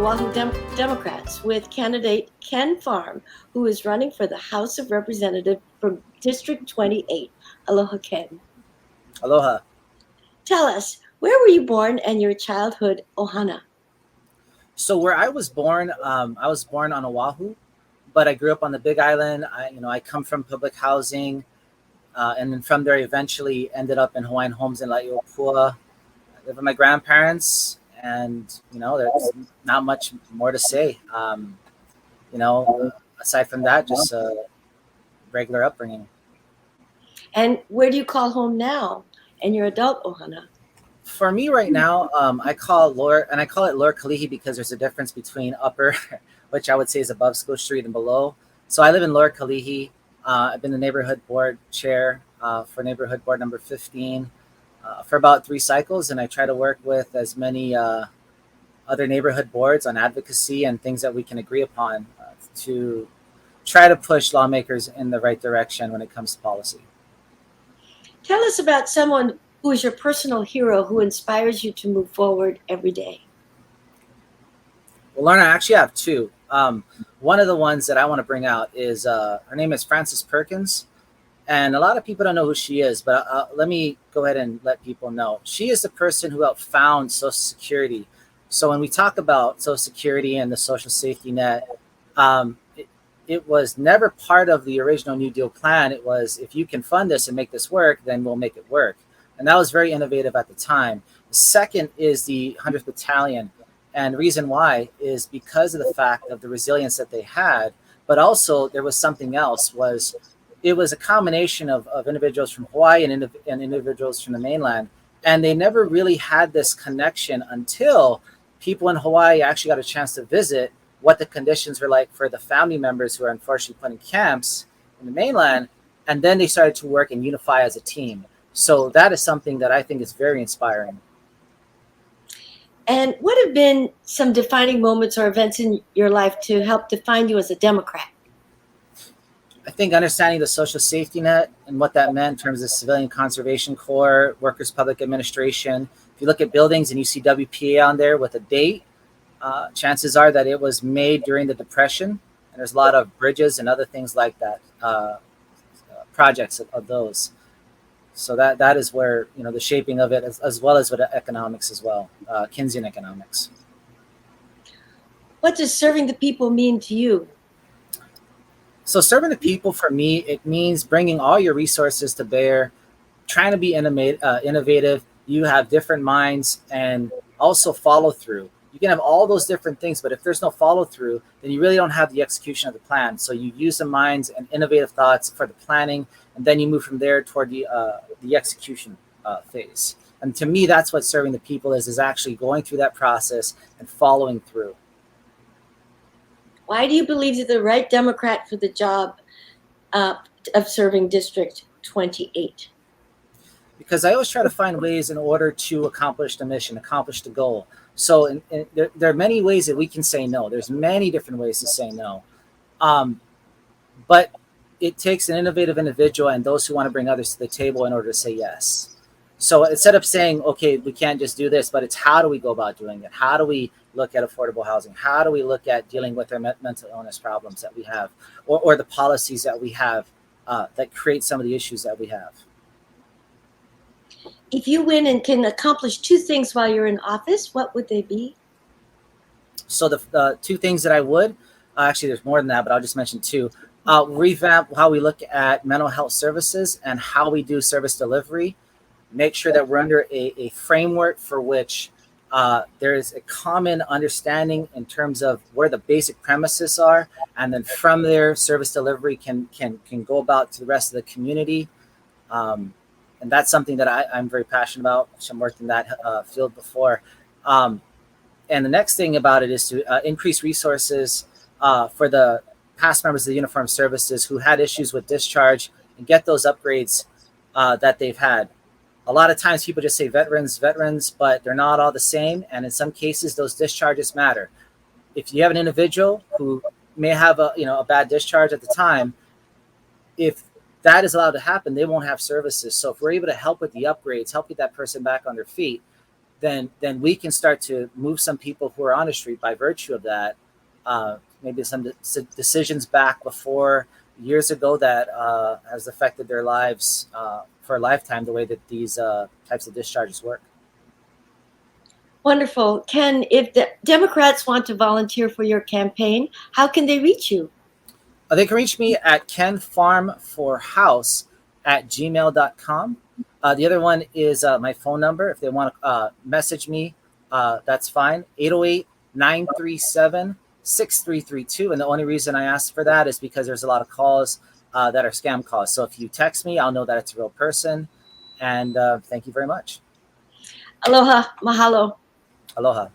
Oahu Democrats with candidate Ken Farm, who is running for the House of Representatives from District 28. Aloha, Ken. Aloha. Tell us, where were you born and your childhood ohana? So where I was born on Oahu, but I grew up on the Big Island. I come from public housing, and then from there eventually ended up in Hawaiian homes in La'iopua. I live with my grandparents, and there's not much more to say. Aside from that, just regular upbringing. And where do you call home now and your adult ohana? For me right now, I call it Lower Kalihi because there's a difference between upper, which I would say is above School Street, and below. So I live in Lower Kalihi. I've been the neighborhood board chair for neighborhood board number 15 for about 3 cycles, and I try to work with as many other neighborhood boards on advocacy and things that we can agree upon to try to push lawmakers in the right direction when it comes to policy. Tell us about someone who is your personal hero who inspires you to move forward every day. Well, Lorna, I actually have two. One of the ones that I want to bring out is her name is Frances Perkins. And a lot of people don't know who she is, but let me go ahead and let people know. She is the person who helped found Social Security. So when we talk about Social Security and the social safety net, it was never part of the original New Deal plan. It was, if you can fund this and make this work, then we'll make it work. And that was very innovative at the time. The second is the 100th Battalion. And the reason why is because of the fact of the resilience that they had, but also there was something else. It was a combination of individuals from Hawaii and individuals from the mainland. And they never really had this connection until people in Hawaii actually got a chance to visit what the conditions were like for the family members who are unfortunately put in camps in the mainland. And then they started to work and unify as a team. So that is something that I think is very inspiring. And what have been some defining moments or events in your life to help define you as a Democrat? I think understanding the social safety net and what that meant in terms of Civilian Conservation Corps, Workers' Public Administration. If you look at buildings and you see WPA on there with a date, chances are that it was made during the Depression. And there's a lot of bridges and other things like that, projects of those. So that is where, the shaping of it, as well as with economics as well, Keynesian economics. What does serving the people mean to you? So serving the people, for me, it means bringing all your resources to bear, trying to be innovative. You have different minds, and also follow through. You can have all those different things, but if there's no follow through, then you really don't have the execution of the plan. So you use the minds and innovative thoughts for the planning, and then you move from there toward the execution phase. And to me, that's what serving the people is actually going through that process and following through. Why do you believe you're the right Democrat for the job of serving District 28? Because I always try to find ways in order to accomplish the mission, accomplish the goal. So there are many ways that we can say no. There's many different ways to say no. But it takes an innovative individual and those who want to bring others to the table in order to say yes. So instead of saying, okay, we can't just do this, but it's how do we go about doing it? How do we look at affordable housing? How do we look at dealing with our mental illness problems that we have, or the policies that we have that create some of the issues that we have? If you win and can accomplish two things while you're in office, what would they be? So the two things that I would, actually there's more than that, but I'll just mention two. Revamp how we look at mental health services and how we do service delivery. Make sure that we're under a framework for which there is a common understanding in terms of where the basic premises are, and then from there, service delivery can go about to the rest of the community. And that's something that I'm very passionate about. I've worked in that field before. And the next thing about it is to increase resources for the past members of the uniformed services who had issues with discharge and get those upgrades that they've had. A lot of times people just say veterans, but they're not all the same. And in some cases, those discharges matter. If you have an individual who may have a bad discharge at the time, if that is allowed to happen, they won't have services. So if we're able to help with the upgrades, help get that person back on their feet, then we can start to move some people who are on the street by virtue of that. Maybe some decisions back before years ago that has affected their lives for a lifetime, the way that these types of discharges work. Wonderful. Ken, if the Democrats want to volunteer for your campaign, how can they reach you? They can reach me at kenfarmforhouse@gmail.com. The other one is my phone number. If they want to message me, that's fine. 808-937-6332. And the only reason I ask for that is because there's a lot of calls that are scam calls. So if you text me, I'll know that it's a real person. And thank you very much. Aloha. Mahalo. Aloha.